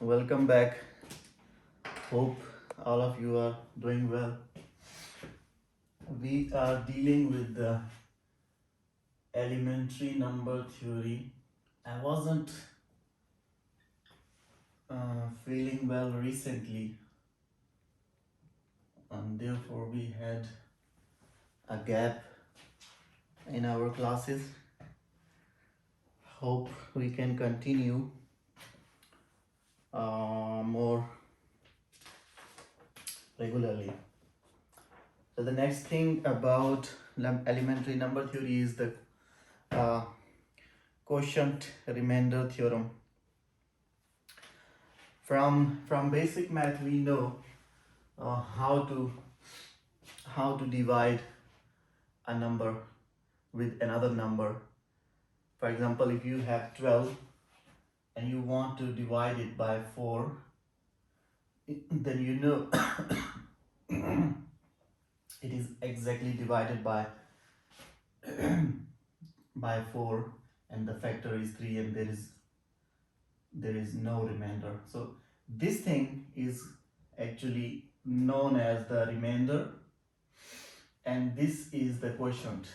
welcome back. Hope all of you are doing well. We are dealing with the elementary number theory. I wasn't feeling well recently, and therefore we had a gap in our classes. Hope we can continue more regularly. So the next thing about elementary number theory is the quotient remainder theorem. From basic math we know how to divide a number with another number. For example, if you have 12 and you want to divide it by 4, then you know it is exactly divided by by 4, and the factor is 3, and there is no remainder. So this thing is actually known as the remainder, and this is the quotient.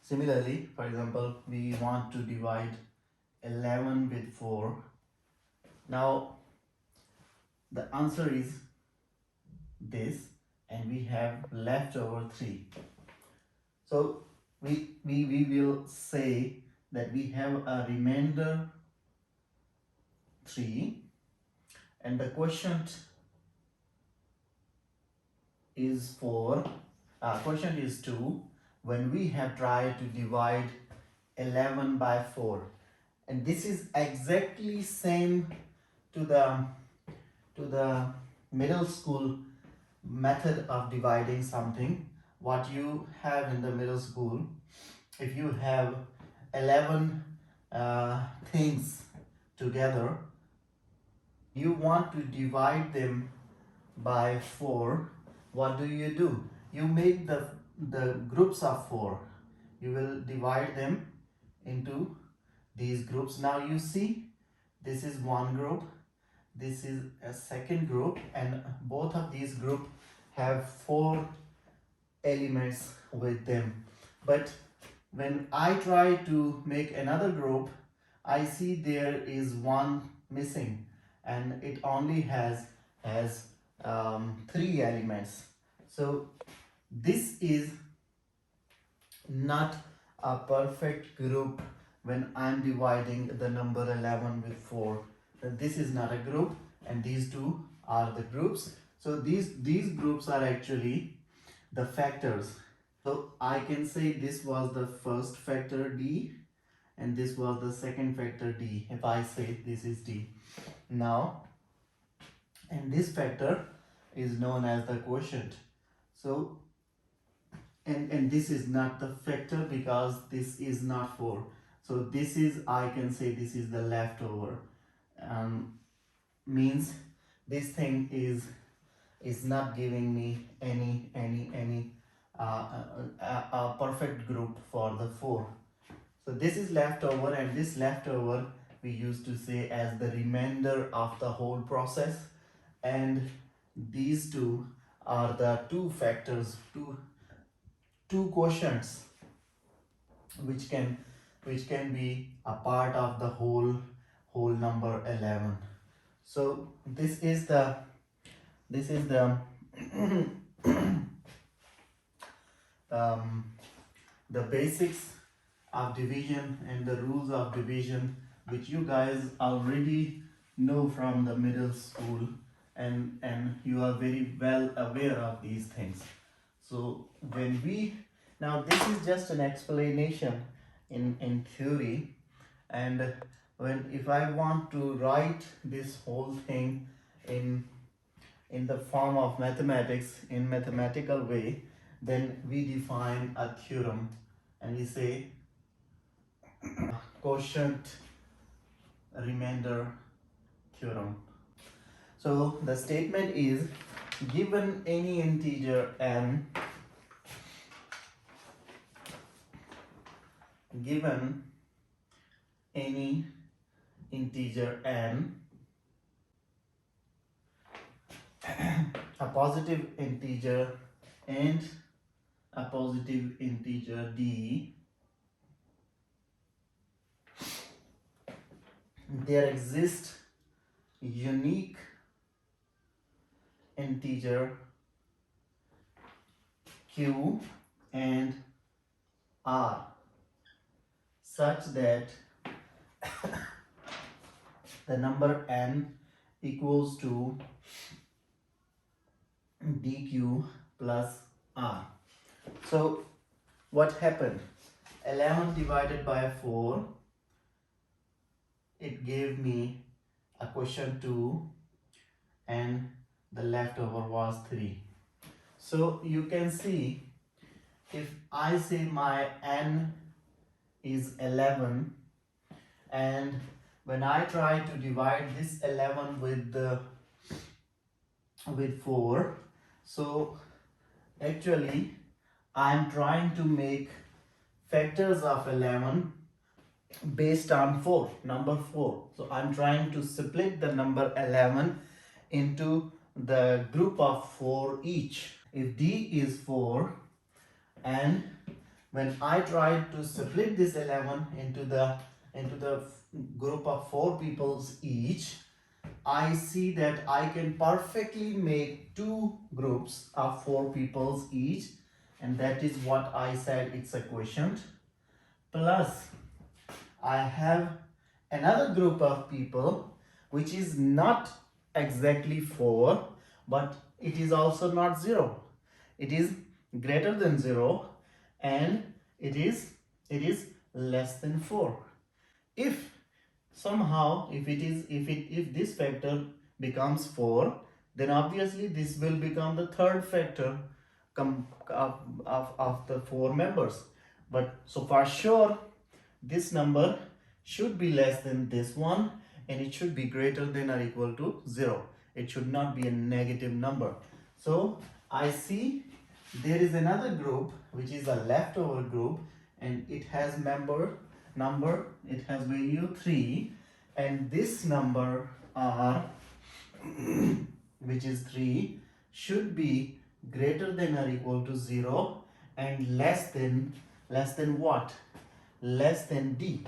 Similarly, for example, we want to divide 11 with 4. Now the answer is this, and we have leftover 3. So we will say that we have a remainder 3 and the quotient is 4. Quotient is 2 when we have tried to divide 11 by 4, and this is exactly same to the middle school method of dividing something. What you have in the middle school, if you have 11 things together, you want to divide them by 4, what do? You make the groups of 4. You will divide them into these groups. Now you see, this is one group, this is a second group, and both of these groups have 4 elements with them. But when I try to make another group, I see there is one missing, and it only has 3 elements. So this is not a perfect group when I'm dividing the number 11 with 4. This is not a group, and these two are the groups. So these groups are actually the factors. So I can say this was the first factor D, and this was the second factor D, if I say this is D. Now, and this factor is known as the quotient. So and this is not the factor because this is not 4. So this is, I can say this is the leftover. Means this thing is not giving me any a perfect group for the 4. So this is leftover, and this leftover we used to say as the remainder of the whole process, and these two are the two factors, two quotients which can be a part of the whole number 11. So this is the the basics of division and the rules of division, which you guys already know from the middle school, and you are very well aware of these things. So when now this is just an explanation in theory, and if I want to write this whole thing in the form of mathematics, in mathematical way, then we define a theorem, and we say quotient remainder theorem. So the statement is, given any integer n, given any integer n, a positive integer and a positive integer d, there exists unique integer q and r such that the number n equals to dq plus r. So what happened? 11 divided by 4, it gave me a quotient 2 and the leftover was 3. So you can see, if I say my n is 11, and when I try to divide this 11 with 4, so actually I'm trying to make factors of 11 based on 4, number 4. So I'm trying to split the number 11 into the group of 4 each. If d is 4, and when I try to split this 11 into the group of 4 peoples each, I see that I can perfectly make 2 groups of 4 peoples each, and that is what I said, it's a quotient. Plus I have another group of people which is not exactly 4, but it is also not 0. It is greater than 0 and it is less than 4. If somehow if this factor becomes 4, then obviously this will become the third factor of the 4 members. But so for sure this number should be less than this one, and it should be greater than or equal to 0. It should not be a negative number. So I see there is another group which is a leftover group, and it has it has value 3, and this number r which is 3 should be greater than or equal to 0 and less than what? Less than d.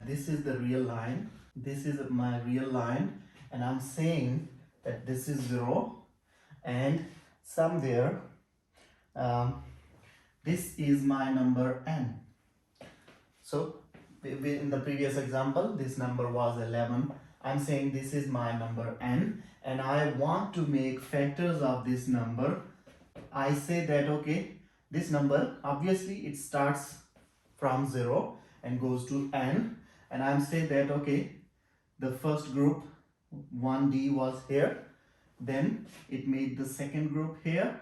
This is the real line. This is my real line, and I'm saying that this is 0, and somewhere this is my number n. So in the previous example, this number was 11. I'm saying this is my number n, and I want to make factors of this number. I say that, okay, this number, obviously it starts from 0 and goes to n, and I'm saying that, okay, the first group 1d was here, then it made the second group here,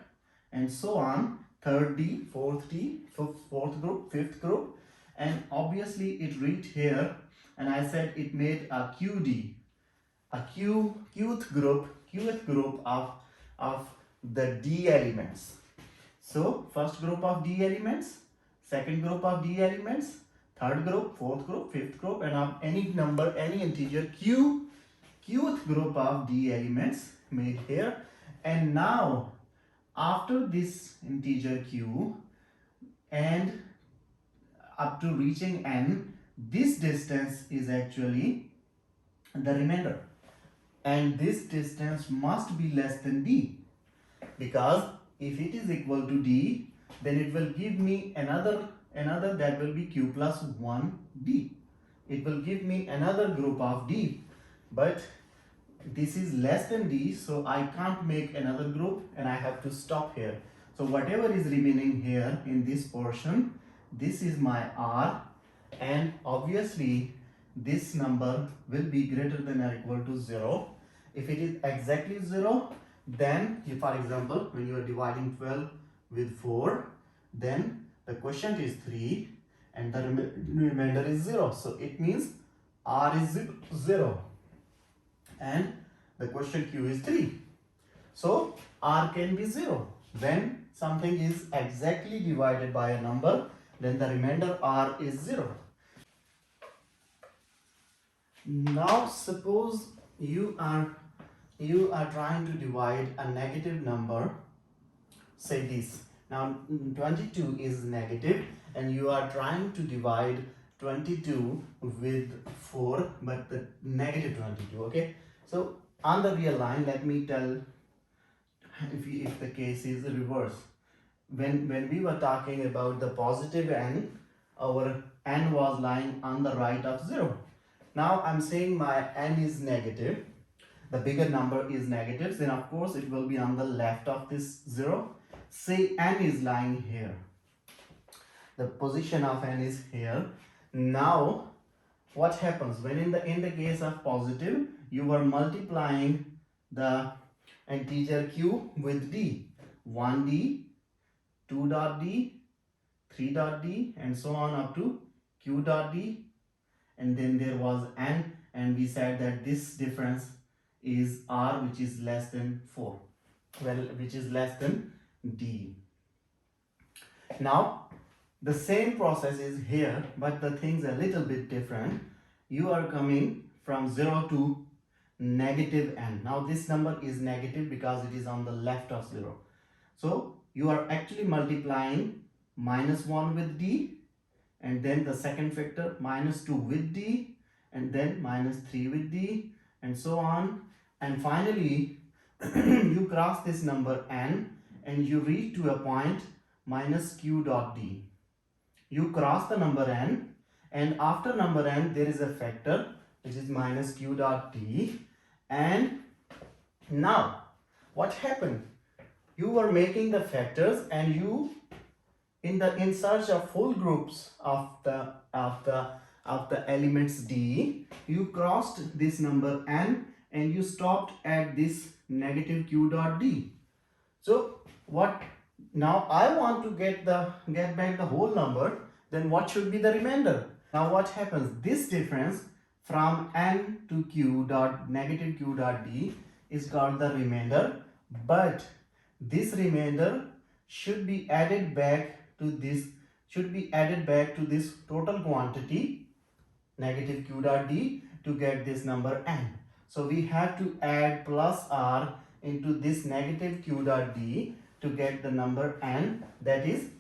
and so on, third d, fourth group, fifth group, and obviously it reached here, and I said it made a qd, a qth group of the d elements. So first group of d elements, second group of d elements, third group, fourth group, fifth group, and of any number, any integer qth group of d elements made here. And now after this integer q and up to reaching n, this distance is actually the remainder, and this distance must be less than d, because if it is equal to d, then it will give me another that will be q plus 1d. It will give me another group of d, but this is less than d, so I can't make another group, and I have to stop here. So whatever is remaining here in this portion, this is my r, and obviously this number will be greater than or equal to 0. If it is exactly 0, then for example when you are dividing 12 with 4, then the quotient is 3 and the remainder is 0. So it means r is 0 and the quotient q is 3. So r can be 0. When something is exactly divided by a number, then the remainder r is 0. Now suppose you are trying to divide a negative number, say this. Now 22 is negative and you are trying to divide 22 with 4, but the negative 22. Okay, so on the real line, let me tell, if the case is reverse. When we were talking about the positive n, our n was lying on the right of 0. Now I'm saying my n is negative, the bigger number is negative, then of course it will be on the left of this 0. Say n is lying here, the position of n is here. Now what happens when in the case of positive, you are multiplying the integer q with d, 1d, 2 dot d, 3 dot d, and so on up to q dot d, and then there was n, and we said that this difference is r, which is less than 4, well, which is less than d. Now the same process is here, but the things a little bit different. You are coming from 0 to negative n. Now this number is negative because it is on the left of 0. So you are actually multiplying minus 1 with d, and then the second factor minus 2 with d, and then minus 3 with d, and so on. And finally you cross this number n and you reach to a point minus q dot d. You cross the number n, and after number n there is a factor which is minus q dot d. And now what happened? You were making the factors, and you in search of full groups of the elements d, you crossed this number n and you stopped at this negative q dot d. So what, now I want to get back the whole number, then what should be the remainder? Now what happens? This difference from n to q dot negative q dot d is called the remainder, but this remainder should be added back to this total quantity negative q dot d to get this number n. So we have to add plus r into this negative q dot d to get the number n, that is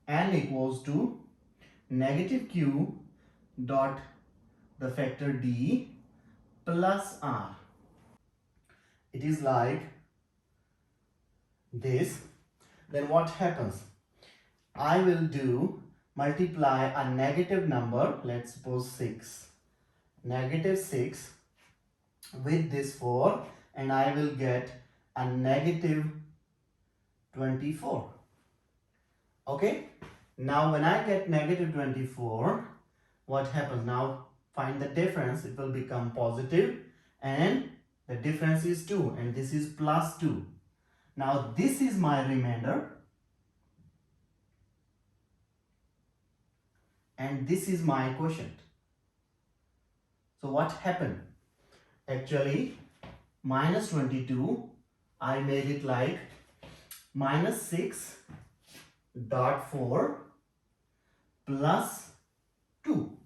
n equals to negative q dot the factor d plus r. It is like this. Then what happens? I will do multiply a negative number, let's suppose 6, negative 6 with this 4, and I will get a negative 24. Okay, now when I get negative 24, what happens? Now find the difference. It will become positive, and the difference is 2, and this is plus 2. Now this is my remainder, and this is my quotient. So what happened? Actually minus 22, I made it like minus 6 dot 4 plus 2.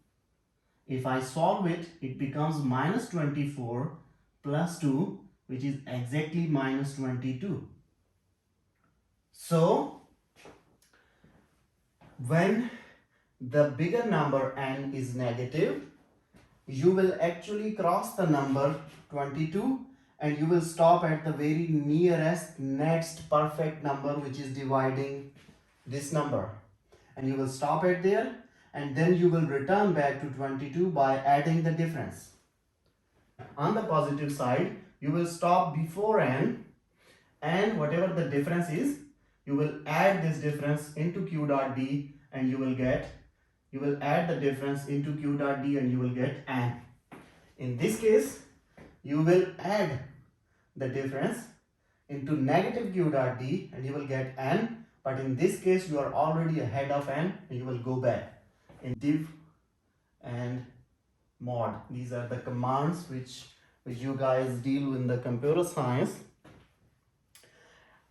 If I solve it, it becomes minus 24 plus 2, which is exactly minus 22. So when the bigger number n is negative, you will actually cross the number 22 and you will stop at the very nearest next perfect number, which is dividing this number, and you will stop it there, and then you will return back to 22 by adding the difference. On the positive side, you will stop before n, and whatever the difference is, you will add this difference into q dot d, and you will add the difference into q dot d, and you will get n. In this case, you will add the difference into negative q dot d and you will get n, but in this case you are already ahead of n and you will go back. In div and mod, these are the commands which you guys deal with in the computer science.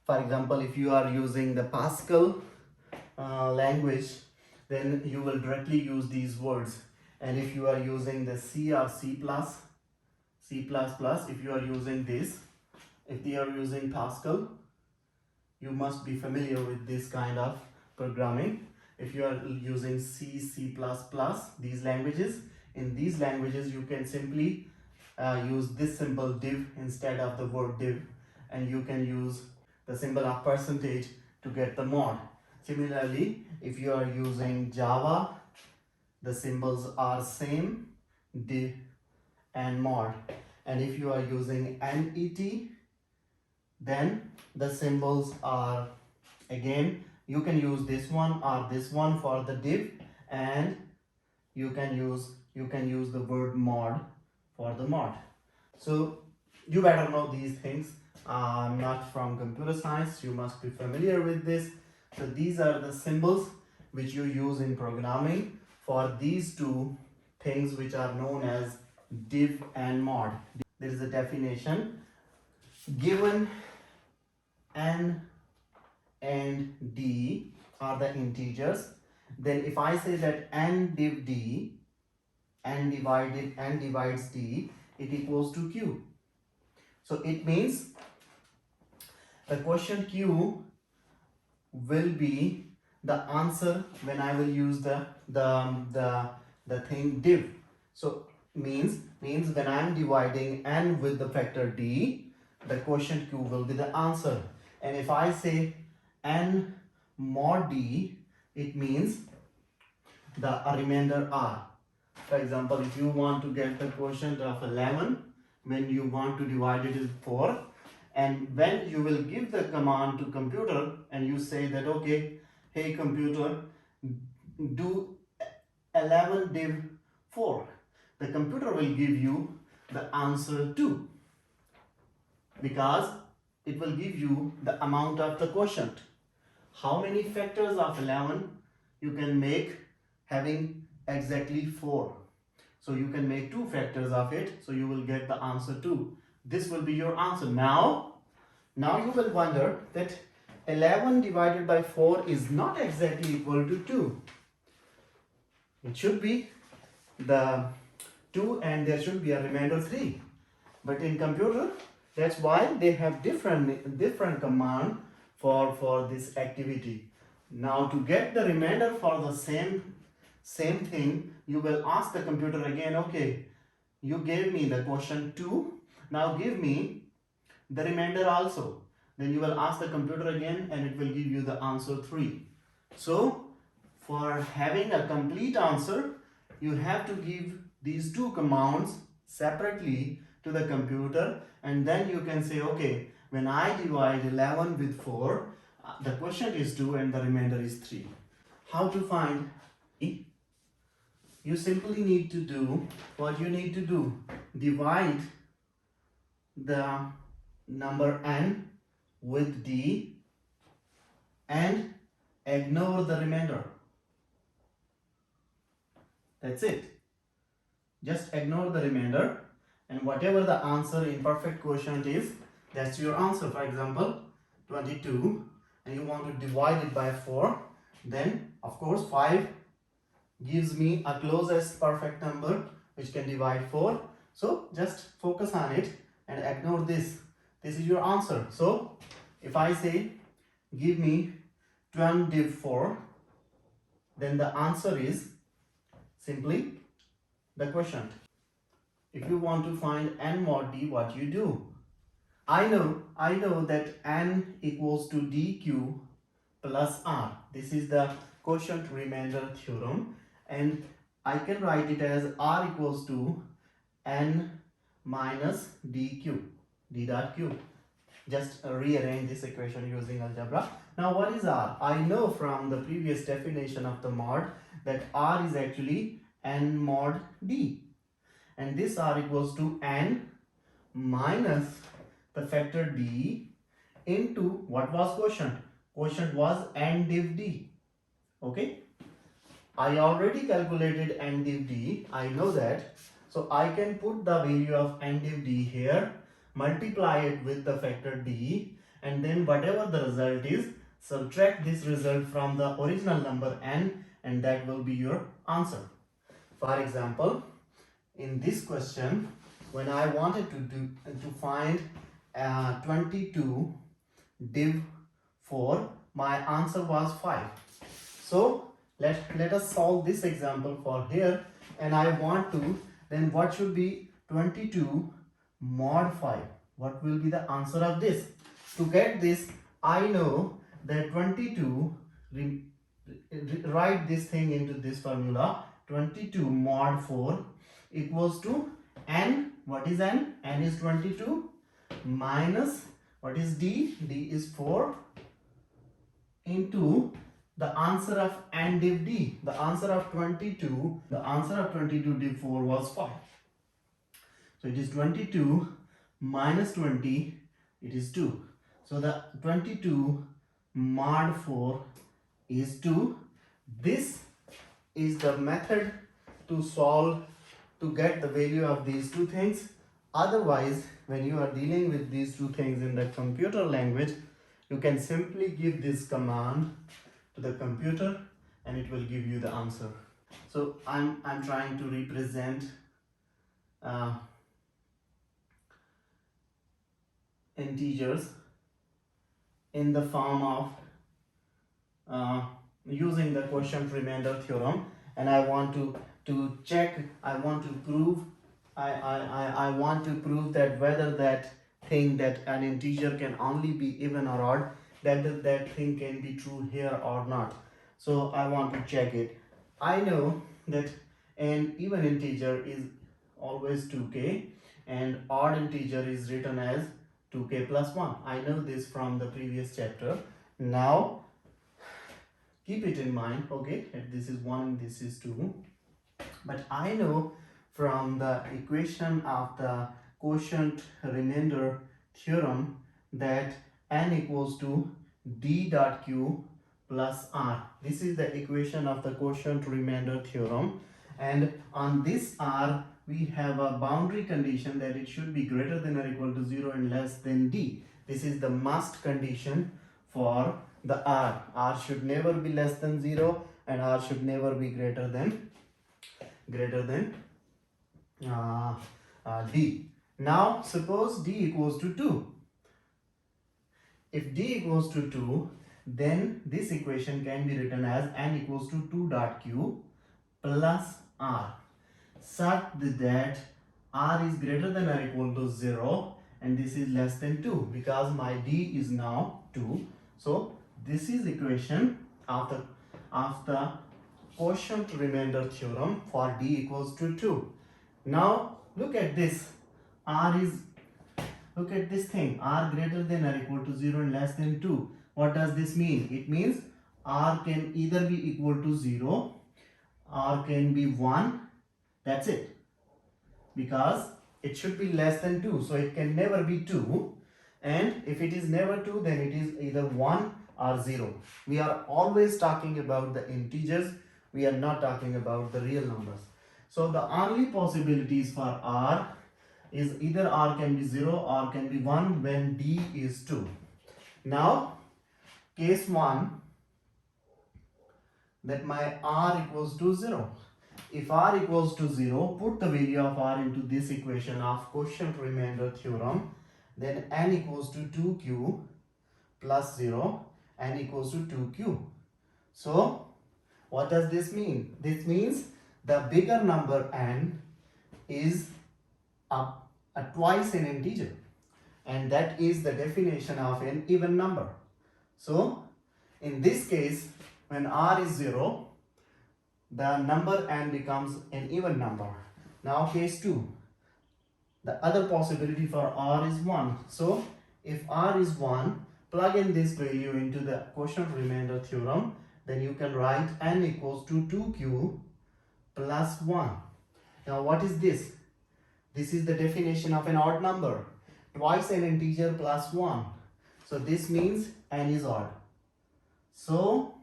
For example, if you are using the Pascal language, then you will directly use these words. And if you are using the C or C++, if you are using this, if they are using Pascal, you must be familiar with this kind of programming. If you are using C, C++, these languages, in these languages you can simply use this symbol div instead of the word div, and you can use the symbol of percentage to get the mod. Similarly, if you are using Java, the symbols are same, div and mod. And if you are using NET, then the symbols are, again, you can use this one or this one for the div, and you can use the word mod for the mod. So you better know these things. I'm not from computer science, you must be familiar with this. So these are the symbols which you use in programming for these two things which are known as div and mod. There is a definition. Given n and d are the integers, then if I say that n div d, n divides d, it equals to q. So it means the quotient q will be the answer when I will use the thing div. So means when I am dividing n with the factor d, the quotient q will be the answer. And if I say n mod d, it means the remainder r. For example, if you want to get the quotient of 11, when you want to divide it with 4, and when you will give the command to computer and you say that, okay, hey computer, do 11 div 4, the computer will give you the answer 2, because it will give you the amount of the quotient. How many factors of 11 you can make having exactly 4? So you can make 2 factors of it, so you will get the answer 2. This will be your answer. Now you will wonder that 11 divided by 4 is not exactly equal to 2. It should be the 2 and there should be a remainder 3. But in computer, that's why they have different command for this activity. Now to get the remainder for the same thing, you will ask the computer again, okay, you gave me the quotient 2, now give me the remainder also. Then you will ask the computer again and it will give you the answer 3. So for having a complete answer, you have to give these two commands separately to the computer, and then you can say, okay, when I divide 11 with 4, the quotient is 2 and the remainder is 3. How to find E? You simply need to do what you need to do. Divide the number n with d and ignore the remainder. That's it. Just ignore the remainder, and whatever the answer in perfect quotient is, that's your answer. For example, 22, and you want to divide it by 4, then of course 5 gives me a closest perfect number which can divide 4. So just focus on it and ignore this. This is your answer. So if I say give me 12 div 4, then the answer is simply the quotient. If you want to find n mod d, what you do? I know that n equals to dq plus r. This is the quotient remainder theorem, and I can write it as r equals to n minus dq, d dot q. Just rearrange this equation using algebra. Now what is r? I know from the previous definition of the mod that r is actually n mod d, and this r equals to n minus the factor d into what was quotient. Quotient was n div d. Okay, I already calculated n div d, I know that, so I can put the value of n div d here, multiply it with the factor d, and then whatever the result is, subtract this result from the original number n, and that will be your answer. For example, in this question, when I wanted to find 22 div 4, my answer was 5. So let us solve this example for here, and I want to, then what should be 22 mod 5? What will be the answer of this? To get this, I know that 22, write this thing into this formula, 22 mod 4 equals to n. What is n? N is 22 minus, what is d? D is 4 into the answer of n div d. The answer of 22 div 4 was 5. So it is 22 minus 20, it is 2. So the 22 mod 4 is 2. This is the method to solve, to get the value of these two things. Otherwise, when you are dealing with these two things in the computer language, you can simply give this command to the computer and it will give you the answer. So I'm trying to represent integers in the form of using the quotient remainder theorem, and I want to check, I want to prove, I want to prove that whether that thing, that an integer can only be even or odd, that thing can be true here or not. So I want to check it. I know that an even integer is always 2k and odd integer is written as 2k plus 1. I know this from the previous chapter. Now keep it in mind, okay, that this is 1 and this is 2. But I know from the equation of the quotient remainder theorem that n equals to d dot q plus r. This is the equation of the quotient remainder theorem, and on this r we have a boundary condition that it should be greater than or equal to 0 and less than d. This is the must condition for the r. R should never be less than 0 and r should never be greater than d. Now suppose d equals to 2. If d equals to 2, then this equation can be written as n equals to 2 dot q plus r, such that r is greater than or equal to 0 and this is less than 2, because my d is now 2. So this is equation of the quotient remainder theorem for d equals to 2. Now look at this, look at this thing, r greater than or equal to 0 and less than 2. What does this mean? It means r can either be equal to 0 or can be 1. That's it, because it should be less than 2, so it can never be 2, and if it is never 2, then it is either 1 or 0. We are always talking about the integers, we are not talking about the real numbers. So the only possibilities for r is either r can be 0 or can be 1 when d is 2. Now case 1, that my r equals to 0. If r equals to 0, put the value of r into this equation of quotient remainder theorem, then n equals to 2q plus 0, n equals to 2q. So what does this mean? This means the bigger number n is a twice an integer, and that is the definition of an even number. So in this case, when r is 0, the number n becomes an even number. Now case 2, the other possibility for r is 1. So if r is 1, plug in this value into the quotient remainder theorem, then you can write n equals to 2q plus 1. Now what is this? This is the definition of an odd number, twice an integer plus 1. So this means n is odd. So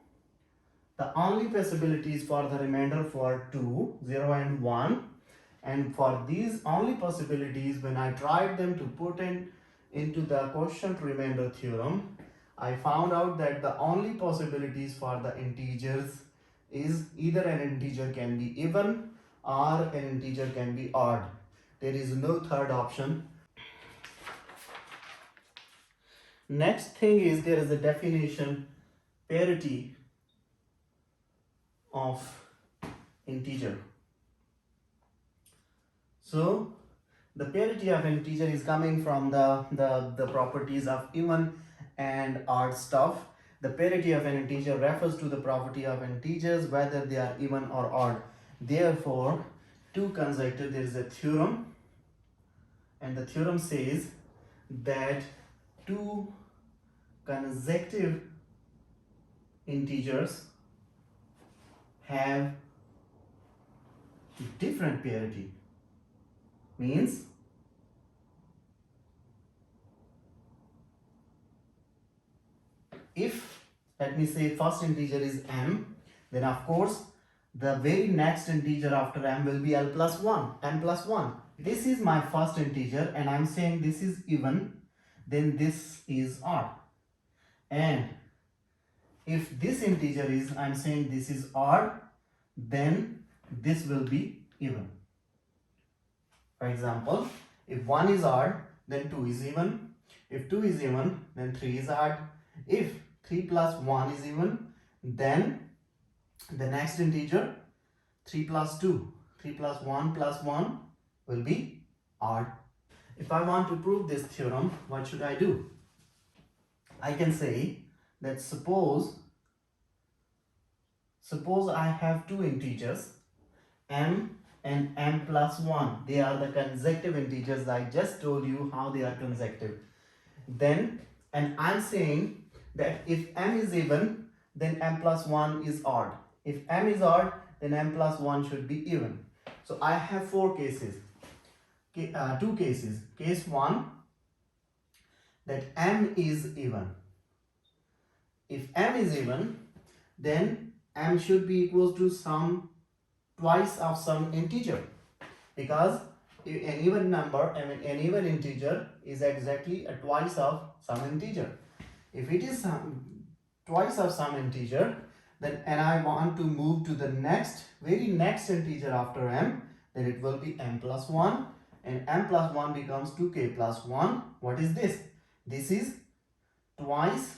the only possibilities for the remainder for 2, 0 and 1, and for these only possibilities, when I tried them to put into the quotient remainder theorem, I found out that the only possibilities for the integers is either an integer can be even or an integer can be odd. There is no third option. Next thing is there is a definition, parity of integer. So the parity of integer is coming from the properties of even and odd stuff. The parity of an integer refers to the property of integers whether they are even or odd. Therefore, two consecutive, there is a theorem, and the theorem says that two consecutive integers have different parity. Means if, let me say, first integer is m, then of course the very next integer after m will be l plus 1, m plus 1. This is my first integer and I'm saying this is even, then this is odd. And if this integer is, I'm saying this is odd, then this will be even. For example, if 1 is odd, then 2 is even. If 2 is even, then 3 is odd. If 3 plus 1 is even, then the next integer 3 plus 2, 3 plus 1 plus 1 will be odd. If I want to prove this theorem, what should I do? I can say that suppose I have two integers, m and m plus 1. They are the consecutive integers. I just told you how they are consecutive. Then, and I'm saying that if m is even, then m plus 1 is odd. If m is odd, then m plus 1 should be even. So I have two cases. Case 1, that m is even. If m is even, then m should be equal to twice of some integer, because an even number, an even integer is exactly a twice of some integer. If it is twice of some integer, then and I want to move to the very next integer after m, then it will be m plus 1, and m plus 1 becomes 2k plus 1. What is this? This is twice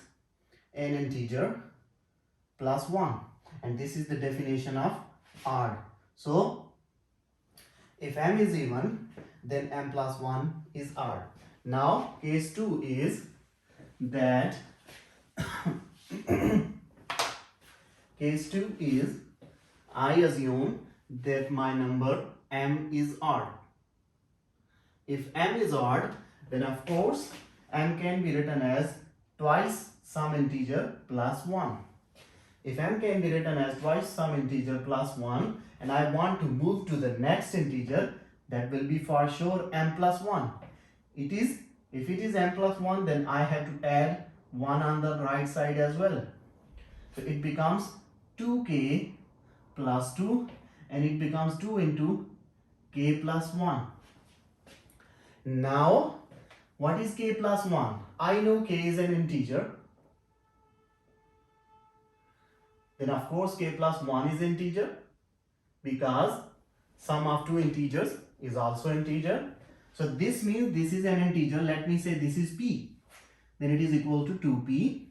an integer plus 1, and this is the definition of odd. So if m is even, then m plus 1 is odd. Now case 2 is that case 2 is I assume that my number m is odd. If m is odd, then of course m can be written as twice some integer plus 1. If m can be written as twice some integer plus 1, and I want to move to the next integer, that will be for sure m plus 1. If it is m plus 1, then I have to add 1 on the right side as well. So it becomes 2k plus 2, and it becomes 2 into k plus 1. Now, what is k plus 1? I know k is an integer. Then of course k plus 1 is integer, because sum of two integers is also integer. So this means this is an integer. Let me say this is p. Then it is equal to 2p.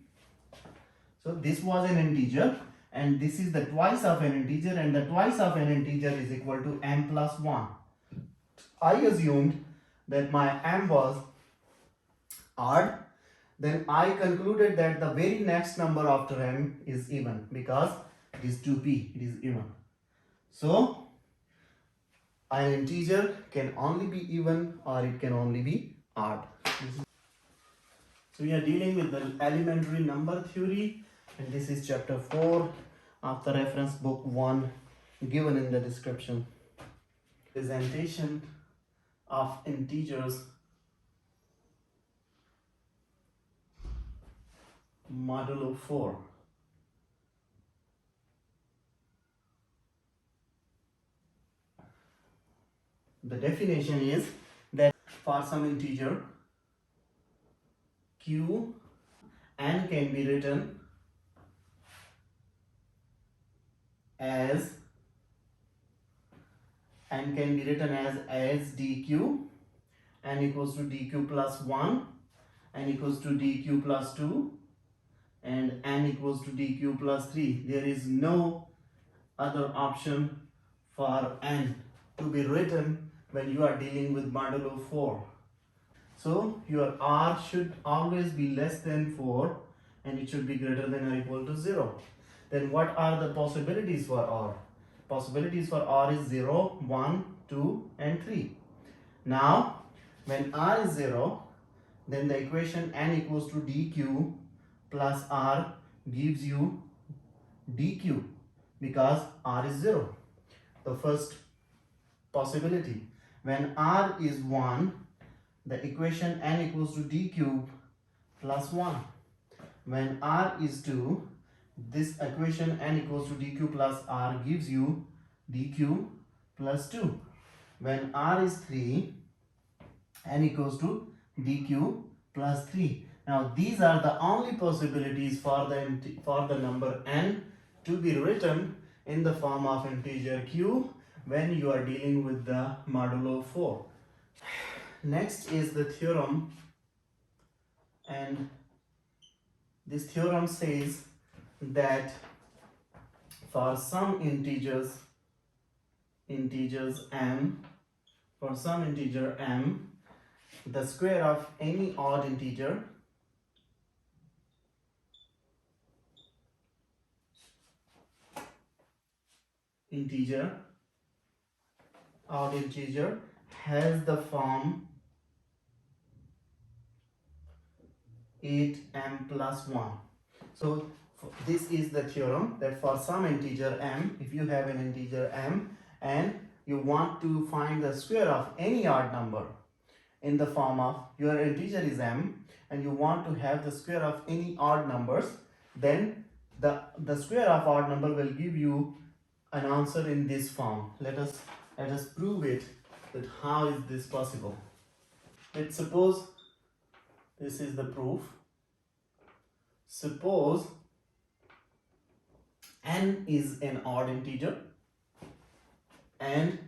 So this was an integer, and this is the twice of an integer, and the twice of an integer is equal to m plus 1. I assumed that my m was odd. Then I concluded that the very next number after m is even, because it is 2p, it is even. So an integer can only be even or it can only be odd. So we are dealing with the elementary number theory, and this is chapter 4 of the reference book 1 given in the description. Presentation of integers, modulo 4. The definition is that for some integer q, n can be written as n can be written as dq, n equals to dq plus 1, n equals to dq plus 2, and n equals to dq plus 3. There is no other option for n to be written when you are dealing with modulo 4. So your r should always be less than 4 and it should be greater than or equal to 0. Then what are the possibilities for r? Possibilities for r is 0, 1, 2 and 3. Now when r is 0, then the equation n equals to dq plus r gives you dq because r is 0. The first possibility. When r is 1, the equation n equals to d cube plus 1. When r is 2, this equation n equals to dq plus r gives you dq plus 2. When r is 3, n equals to dq plus 3. Now these are the only possibilities for the number n to be written in the form of integer q when you are dealing with the modulo 4. Next is the theorem, and this theorem says that for some integers m, for some integer m, the square of any odd integer has the form 8m plus 1. So this is the theorem that for some integer m, if you have an integer m and you want to find the square of any odd number in the form of your integer is m and you want to have the square of any odd numbers, then the square of odd number will give you an answer in this form. Let us prove it, that how is this possible. Let's suppose this is the proof. Suppose n is an odd integer and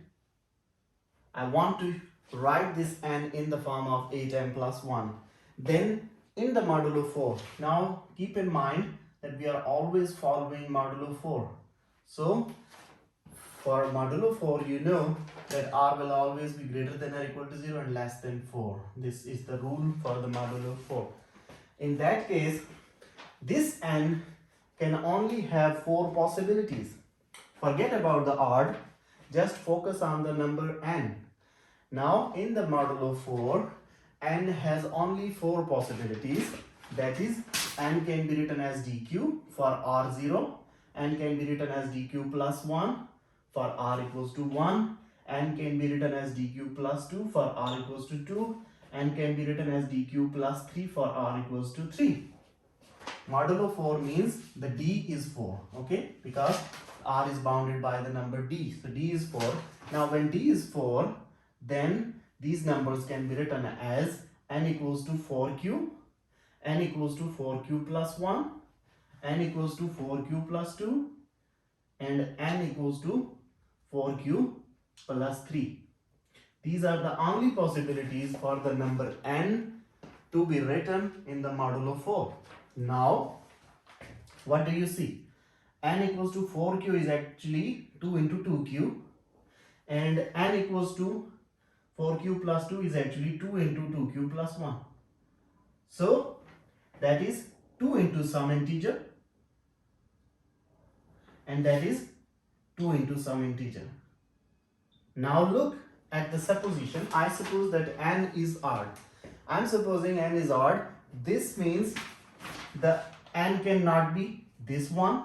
I want to write this n in the form of 8m plus 1. Then in the modulo 4, now keep in mind that we are always following modulo 4. So for modulo 4, you know that r will always be greater than or equal to 0 and less than 4. This is the rule for the modulo 4. In that case, this n can only have 4 possibilities. Forget about the odd, just focus on the number n. Now in the modulo 4, n has only 4 possibilities. That is, n can be written as dq for r0, n can be written as dq plus 1 for r equals to 1, n can be written as dq plus 2 for r equals to 2, and can be written as dq plus 3 for r equals to 3. Modulo 4 means the d is 4, okay, because r is bounded by the number d, so d is 4. Now when d is 4, then these numbers can be written as n equals to 4q, n equals to 4q plus 1, n equals to 4q plus 2, and n equals to 4q plus 3. These are the only possibilities for the number n to be written in the modulo 4. Now, what do you see? N equals to 4q is actually 2 into 2q, and n equals to 4q plus 2 is actually 2 into 2q plus 1. So, that is 2 into some integer, and that is 2 into some integer. Now look at the supposition. I suppose that n is odd. I am supposing n is odd. This means the n cannot be this one,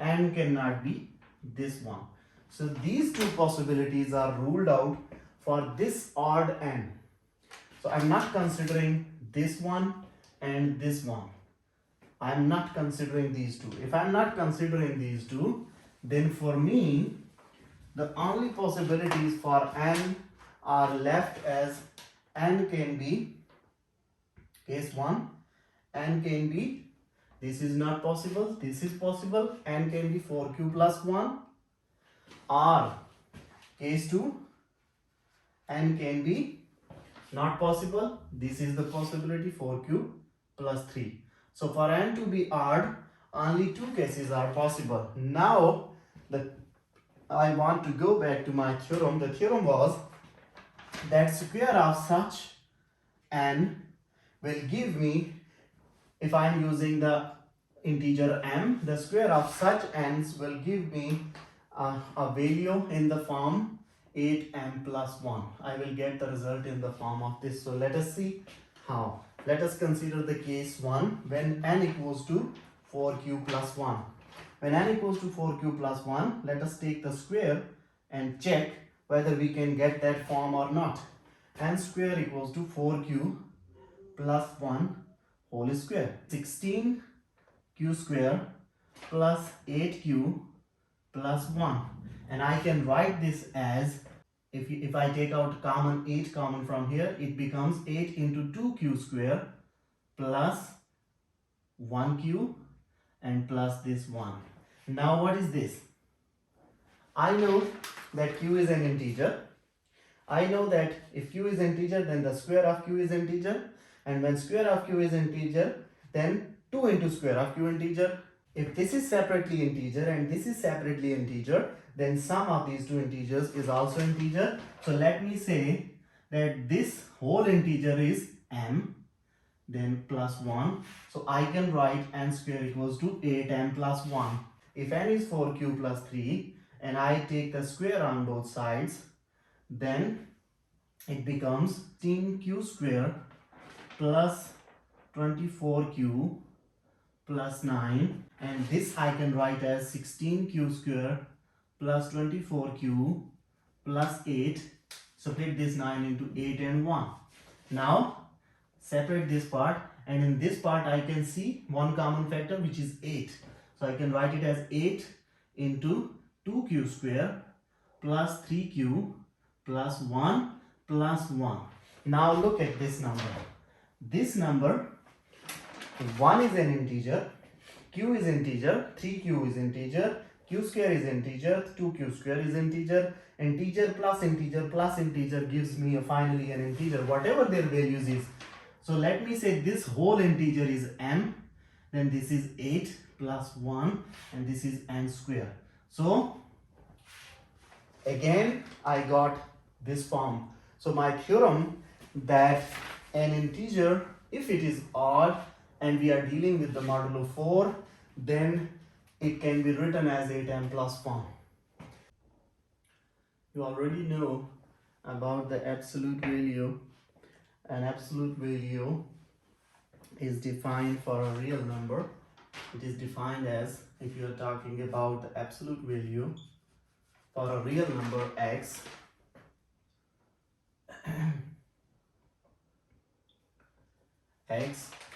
n cannot be this one. So these two possibilities are ruled out for this odd n. So I'm not considering this one and this one. I'm not considering these two. If I'm not considering these two, then for me, the only possibilities for n are left as n can be, case 1, n can be, this is not possible, this is possible, n can be 4q plus 1, or case 2, n can be not possible. This is the possibility, 4q plus 3. So for n to be odd, only two cases are possible. Now I want to go back to my theorem. The theorem was that square of such n will give me, if I am using the integer m, the square of such n's will give me a value in the form 8m plus 1. I will get the result in the form of this. So let us see how. Let us consider the case 1 when n equals to 4q plus 1. When n equals to 4q plus 1, let us take the square and check whether we can get that form or not. N square equals to 4q plus 1 whole square. 16q square plus 8q plus 1. And I can write this as, if I take out 8 common from here, it becomes 8 into 2q square plus 1q and plus this 1. Now what is this? I know that q is an integer. I know that if q is integer, then the square of q is integer. And when square of q is integer, then 2 into square of q integer. If this is separately integer and this is separately integer, then sum of these two integers is also integer. So let me say that this whole integer is m, then plus 1. So I can write n square equals to 8m plus 1. If n is 4q plus 3 and I take the square on both sides, then it becomes 16q square plus 24q plus 9, and this I can write as 16q square plus 24q plus 8. Split this 9 into 8 and 1. Now separate this part, and in this part I can see one common factor, which is 8. So I can write it as 8 into 2q square plus 3q plus 1 plus 1. Now look at this number. This number, 1 is an integer, q is integer, 3q is integer, q square is integer, 2q square is integer. Integer plus integer gives me finally an integer, whatever their values is. So let me say this whole integer is m, then this is 8 plus 1, and this is n square. So again I got this form. So my theorem that an integer, if it is odd and we are dealing with the modulo 4, then it can be written as 8m plus 1. You already know about the absolute value. An absolute value is defined for a real number. It is defined as, if you are talking about the absolute value for a real number x,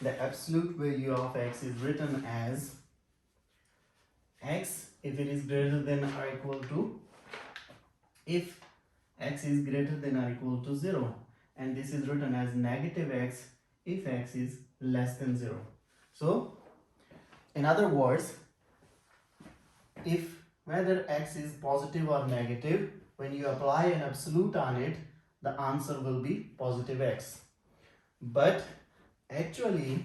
the absolute value of x is written as x if it is greater than or equal to, if x is greater than or equal to 0, and this is written as negative x if x is less than 0. So in other words, if whether x is positive or negative, when you apply an absolute on it, the answer will be positive x. But actually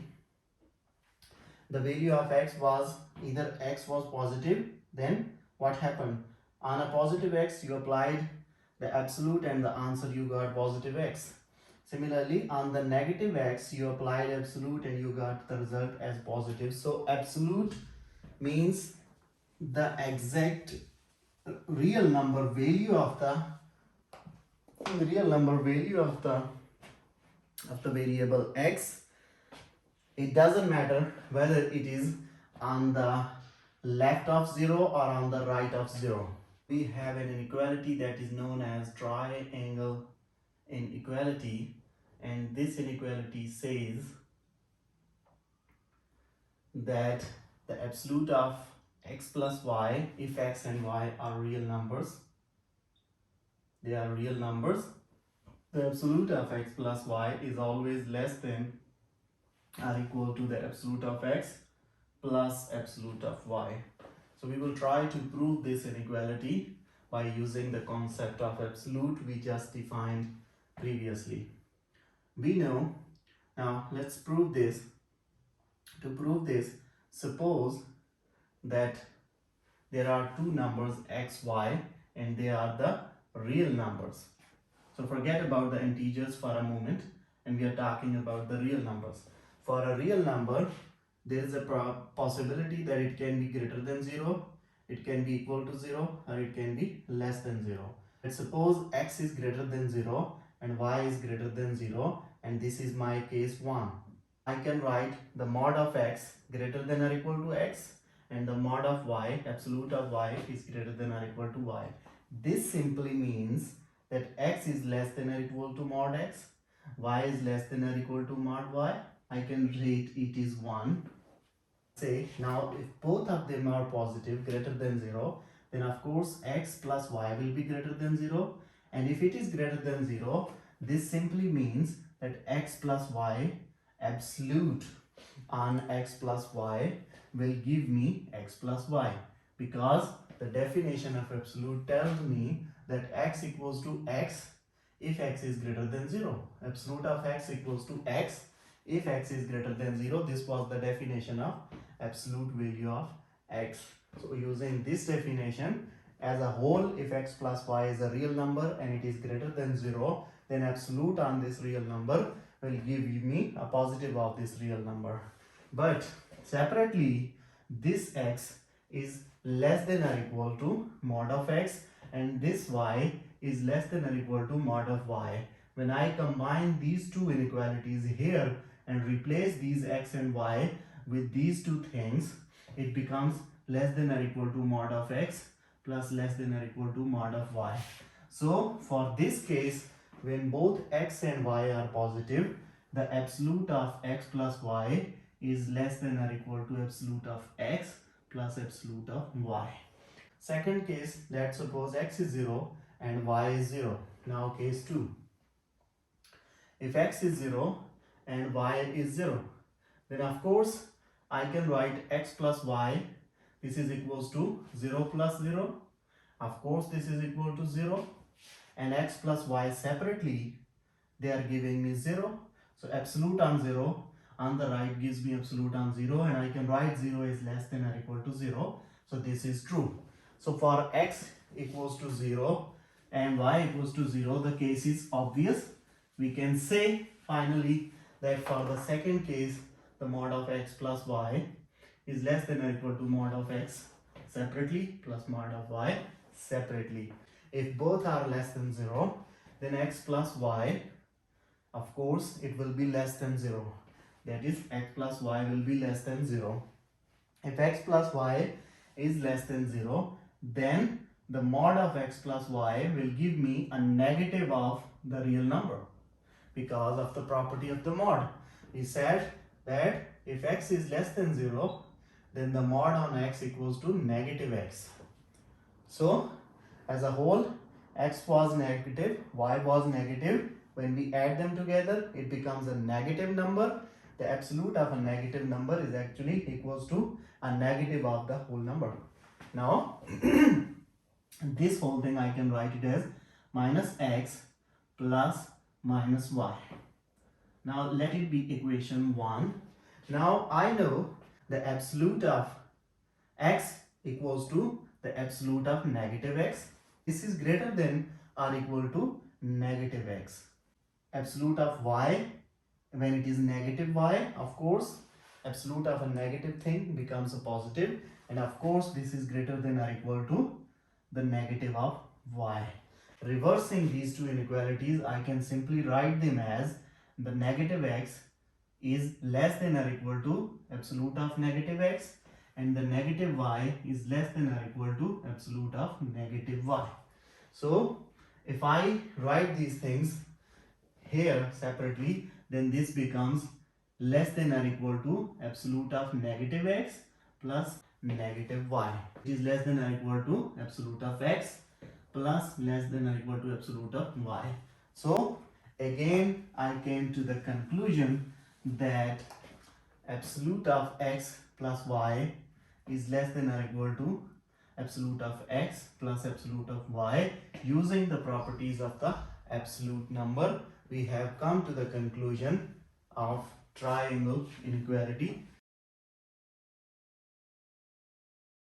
the value of x was, either x was positive, then what happened? On a positive x you applied the absolute and the answer you got positive x. Similarly, on the negative x you applied absolute and you got the result as positive. So absolute means the exact real number value of the variable x. It doesn't matter whether it is on the left of 0 or on the right of 0. We have an inequality that is known as triangle inequality, and this inequality says that the absolute of x plus y, if x and y are real numbers, they are real numbers, the absolute of x plus y is always less than or equal to the absolute of x plus absolute of y. So we will try to prove this inequality by using the concept of absolute we just defined previously. We know, now let's prove this. To prove this, suppose that there are two numbers x, y, and they are the real numbers. So forget about the integers for a moment and we are talking about the real numbers. For a real number, there is a possibility that it can be greater than 0, it can be equal to 0, or it can be less than 0. Let's suppose x is greater than 0 and y is greater than 0, and this is my case 1. I can write the mod of x greater than or equal to x, and the mod of y, absolute of y, is greater than or equal to y. This simply means that x is less than or equal to mod x, y is less than or equal to mod y. I can rate it is 1. Say now if both of them are positive, greater than 0, then of course x plus y will be greater than 0, and if it is greater than 0, this simply means that x plus y absolute on x plus y will give me x plus y, because the definition of absolute tells me that x equals to x if x is greater than 0. Absolute of x equals to x if x is greater than 0. This was the definition of absolute value of x. So using this definition as a whole, if x plus y is a real number and it is greater than 0, then absolute on this real number will give me a positive of this real number. But separately, this x is less than or equal to mod of x, and this y is less than or equal to mod of y. When I combine these two inequalities here and replace these x and y with these two things, it becomes less than or equal to mod of x plus less than or equal to mod of y. So for this case, when both x and y are positive, the absolute of x plus y is less than or equal to absolute of x plus absolute of y. Second case, let's suppose x is 0 and y is 0. Now case 2. If x is 0 and y is 0, then of course I can write x plus y, this is equals to 0 plus 0. Of course this is equal to 0, and x plus y separately, they are giving me 0. So absolute on 0 on the right gives me absolute on 0, and I can write 0 is less than or equal to 0. So this is true. So for x equals to 0 and y equals to 0, the case is obvious. We can say finally that for the second case, the mod of x plus y is less than or equal to mod of x separately plus mod of y separately. If both are less than 0, then x plus y, of course, it will be less than 0. That is, x plus y will be less than 0. If x plus y is less than 0, then the mod of x plus y will give me a negative of the real number, because of the property of the mod. We said that if x is less than 0, then the mod on x equals to negative x. So as a whole, x was negative, y was negative. When we add them together, it becomes a negative number. The absolute of a negative number is actually equals to a negative of the whole number. Now this whole thing I can write it as minus x plus minus y. Now let it be equation 1. Now I know the absolute of x equals to the absolute of negative x. This is greater than or equal to negative x. Absolute of y, when it is negative y, of course, absolute of a negative thing becomes a positive, and of course this is greater than or equal to the negative of y. Reversing these two inequalities, I can simply write them as the negative x is less than or equal to absolute of negative x, and the negative y is less than or equal to absolute of negative y. So if I write these things here separately, then this becomes less than or equal to absolute of negative x plus negative y. It is less than or equal to absolute of x plus less than or equal to absolute of y. So again I came to the conclusion that absolute of x plus y is less than or equal to absolute of x plus absolute of y. Using the properties of the absolute number, we have come to the conclusion of triangle inequality.